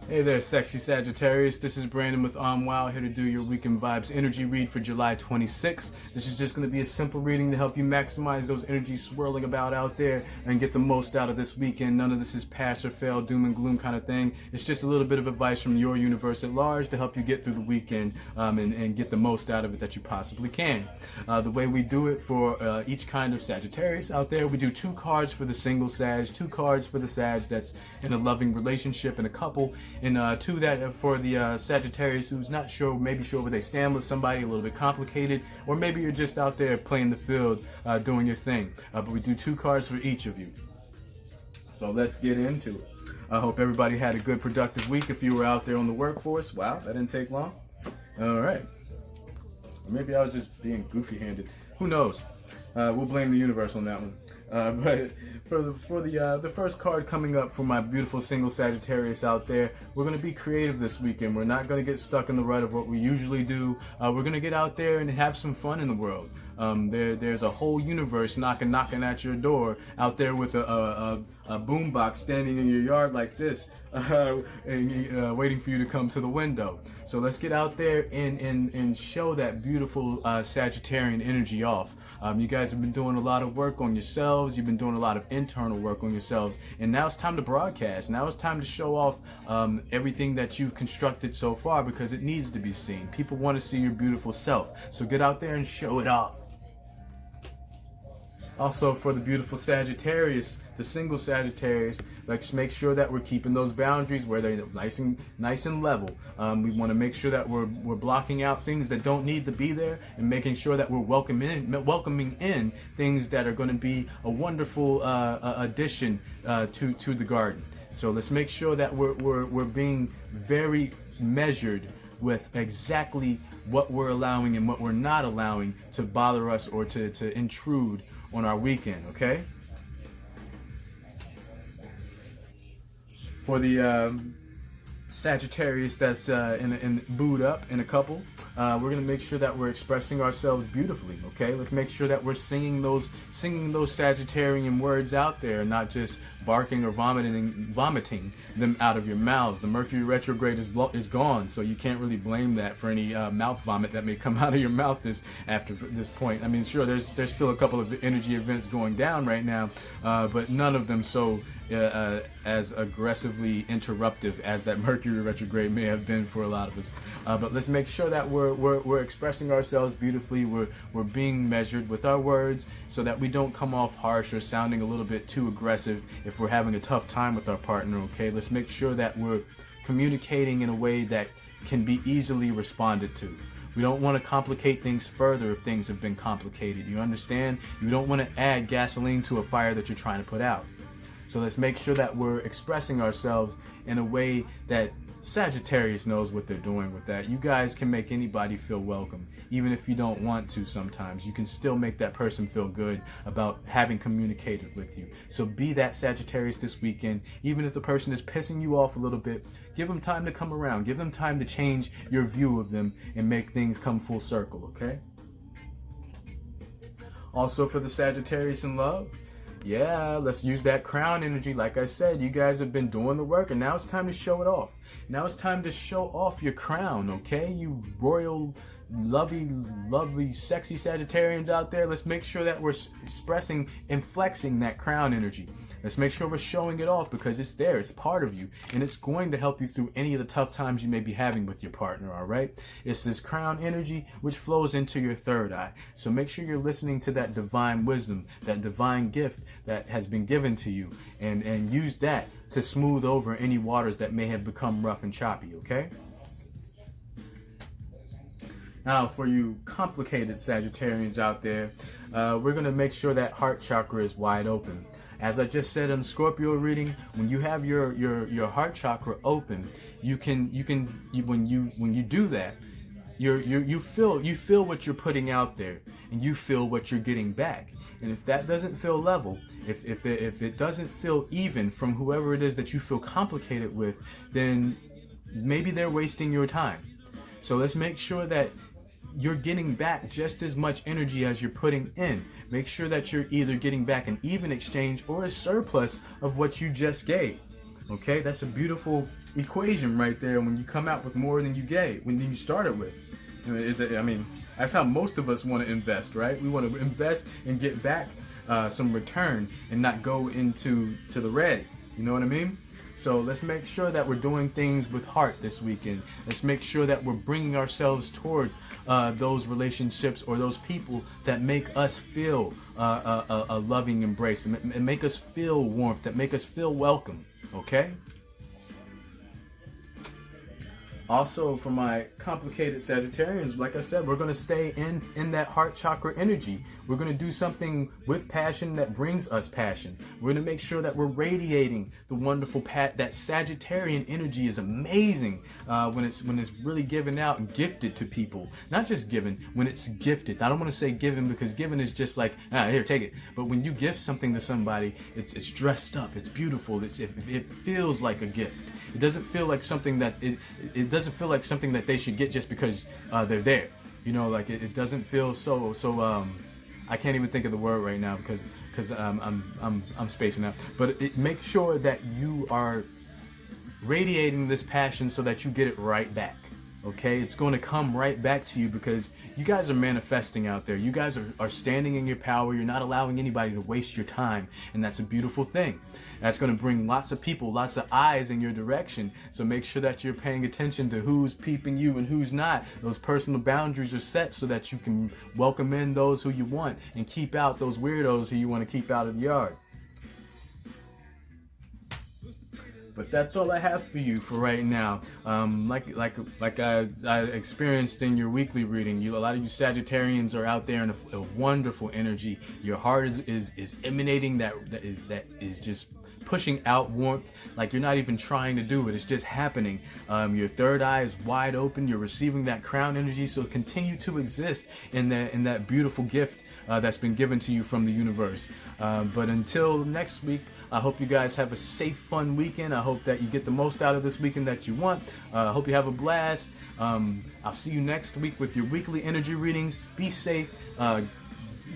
Hey there, sexy Sagittarius. This is Brandon with Wow, here to do your Weekend Vibes energy read for July 26th. This is just going to be a simple reading to help you maximize those energies swirling about out there and get the most out of this weekend. None of this is pass or fail, doom and gloom kind of thing. It's just a little bit of advice from your universe at large to help you get through the weekend and get the most out of it that you possibly can. The way we do it for each kind of Sagittarius out there, we do 2 cards for the single Sag, 2 cards for the Sag that's in a loving relationship and a couple, and 2 that for the Sagittarius who's not sure, maybe sure where they stand with somebody, a little bit complicated, or maybe you're just out there playing the field, doing your thing. But we do 2 cards for each of you. So let's get into it. I hope everybody had a good, productive week. If you were out there on the workforce, wow, that didn't take long. All right. Or maybe I was just being goofy-handed. Who knows? We'll blame the universe on that one. But for the first card coming up for my beautiful single Sagittarius out there, we're going to be creative this weekend. We're not going to get stuck in the rut of what we usually do. We're going to get out there and have some fun in the world. There's a whole universe knocking at your door out there with a boombox standing in your yard like this, and waiting for you to come to the window. So let's get out there and show that beautiful Sagittarian energy off. You guys have been doing a lot of work on yourselves. You've been doing a lot of internal work on yourselves. And now it's time to broadcast. Now it's time to show off everything that you've constructed so far, because it needs to be seen. People want to see your beautiful self. So get out there and show it off. Also, for the beautiful Sagittarius, the single Sagittarius, let's make sure that we're keeping those boundaries where they're nice and level. We want to make sure that we're blocking out things that don't need to be there, and making sure that we're welcoming in things that are going to be a wonderful addition to the garden. So let's make sure that we're being very measured with exactly what we're allowing and what we're not allowing to bother us or to intrude on our weekend, okay? For the Sagittarius that's in booed up in a couple, we're gonna make sure that we're expressing ourselves beautifully, okay? Let's make sure that we're singing those Sagittarian words out there, and not just barking or vomiting them out of your mouths. The Mercury retrograde is gone, so you can't really blame that for any mouth vomit that may come out of your mouth after this point. I mean, sure, there's still a couple of energy events going down right now, but none of them so as aggressively interruptive as that Mercury retrograde may have been for a lot of us. But let's make sure that we're expressing ourselves beautifully. We're being measured with our words, so that we don't come off harsh or sounding a little bit too aggressive if we're having a tough time with our partner, okay? Let's make sure that we're communicating in a way that can be easily responded to. We don't want to complicate things further if things have been complicated. You understand? You don't want to add gasoline to a fire that you're trying to put out. So let's make sure that we're expressing ourselves in a way that Sagittarius knows what they're doing with that. You guys can make anybody feel welcome, even if you don't want to sometimes. You can still make that person feel good about having communicated with you. So be that Sagittarius this weekend. Even if the person is pissing you off a little bit, give them time to come around. Give them time to change your view of them and make things come full circle, okay? Also, for the Sagittarius in love, yeah, let's use that crown energy. Like I said, you guys have been doing the work, and now it's time to show it off. Now it's time to show off your crown, okay? You royal, lovely, sexy Sagittarians out there, let's make sure that we're expressing and flexing that crown energy. Let's make sure we're showing it off, because it's there, it's part of you, and it's going to help you through any of the tough times you may be having with your partner, all right? It's this crown energy which flows into your third eye. So make sure you're listening to that divine wisdom, that divine gift that has been given to you, and use that to smooth over any waters that may have become rough and choppy, okay? Now, for you complicated Sagittarians out there, we're going to make sure that heart chakra is wide open. As I just said in the Scorpio reading, when you have your heart chakra open, when you do that, you feel what you're putting out there, and you feel what you're getting back. And if that doesn't feel level, if it doesn't feel even from whoever it is that you feel complicated with, then maybe they're wasting your time. So let's make sure that you're getting back just as much energy as you're putting in. Make sure that you're either getting back an even exchange or a surplus of what you just gave. Okay, that's a beautiful equation right there when you come out with more than you started with. I mean, that's how most of us want to invest, right? We want to invest and get back some return and not go into the red. You know what I mean? So let's make sure that we're doing things with heart this weekend. Let's make sure that we're bringing ourselves towards those relationships or those people that make us feel a loving embrace and make us feel warmth, that make us feel welcome. Okay? Also, for my complicated Sagittarians, like I said, we're going to stay in that heart chakra energy. We're going to do something with passion that brings us passion. We're going to make sure that we're radiating the wonderful that Sagittarian energy is amazing when it's really given out and gifted to people. Not just given, when it's gifted. I don't want to say given because given is just like, here, take it. But when you gift something to somebody, it's dressed up, it's beautiful, it feels like a gift. It doesn't feel like something that it doesn't feel like something that they should get just because they're there. You know, like it doesn't feel so. I can't even think of the word right now because I'm spacing out. But make sure that you are radiating this passion so that you get it right back. Okay, it's going to come right back to you because you guys are manifesting out there. You guys are standing in your power. You're not allowing anybody to waste your time, and that's a beautiful thing. That's going to bring lots of people, lots of eyes in your direction. So make sure that you're paying attention to who's peeping you and who's not. Those personal boundaries are set so that you can welcome in those who you want and keep out those weirdos who you want to keep out of the yard. But that's all I have for you for right now. Like I experienced in your weekly reading, a lot of you Sagittarians are out there in a wonderful energy. Your heart is emanating that is just pushing out warmth, like you're not even trying to do it. It's just happening. Your third eye is wide open. You're receiving that crown energy. So continue to exist in that beautiful gift that's been given to you from the universe. But until next week, I hope you guys have a safe, fun weekend. I hope that you get the most out of this weekend that you want. I hope you have a blast. I'll see you next week with your weekly energy readings. Be safe.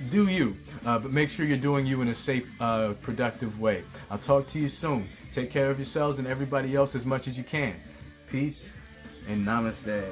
Do you. But make sure you're doing you in a safe, productive way. I'll talk to you soon. Take care of yourselves and everybody else as much as you can. Peace and namaste.